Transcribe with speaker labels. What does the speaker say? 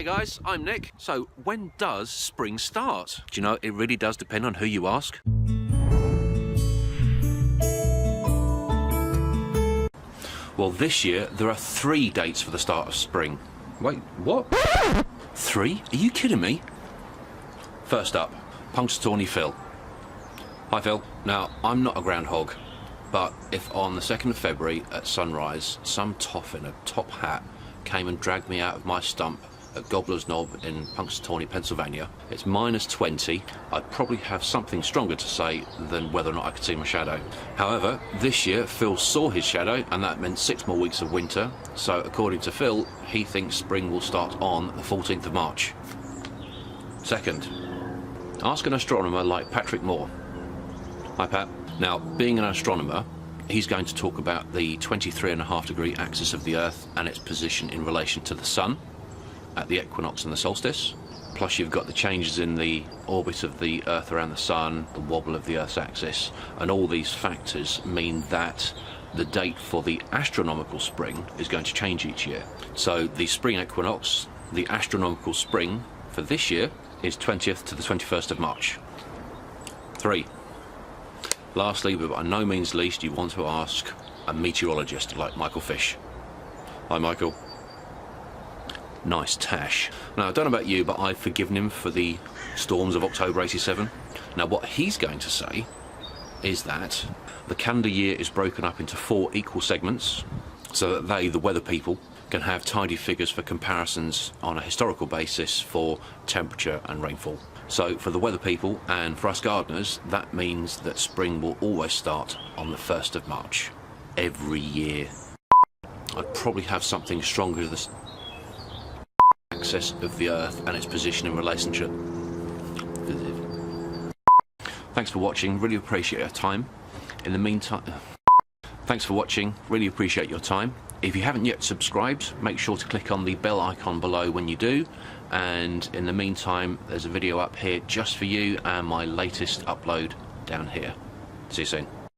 Speaker 1: guys, I'm Nick. So when does spring start? Do you know, it really does depend on who you ask. Well, this year there are 3 dates for the start of spring. Wait, what? 3? Are you kidding me? First up, Punxsutawney Phil. Hi Phil. Now, I'm not a groundhog, but if on the 2nd of February at sunrise some toff in a top hat came and dragged me out of my stump at Gobbler's Knob in Punxsutawney, Pennsylvania, it's -20, I'd probably have something stronger to say than whether or not I could see my shadow. However, this year Phil saw his shadow and that meant 6 more weeks of winter, so according to Phil, he thinks spring will start on the 14th of March. Second, ask an astronomer like Patrick Moore. Hi Pat. Now, being an astronomer, he's going to talk about the 23.5-degree axis of the Earth and its position in relation to the Sun at the equinox and the solstice. Plus you've got the changes in the orbit of the Earth around the Sun, the wobble of the Earth's axis, and all these factors mean that the date for the astronomical spring is going to change each year. So the spring equinox, the astronomical spring for this year, is 20th to the 21st of March. 3. Lastly, but by no means least, you want to ask a meteorologist like Michael Fish. Hi Michael. Nice tash. Now, I don't know about you, but I've forgiven him for the storms of October '87. Now, what he's going to say is that the calendar year is broken up into 4 equal segments so that they, the weather people, can have tidy figures for comparisons on a historical basis for temperature and rainfall. So for the weather people and for us gardeners, that means that spring will always start on the 1st of March every year. I'd probably have something stronger to the axis of the Earth and its position in relationship. Thanks for watching, really appreciate your time. In the meantime, thanks for watching, really appreciate your time. If you haven't yet subscribed, make sure to click on the bell icon below when you do, and in the meantime there's a video up here just for you and my latest upload down here. See you soon.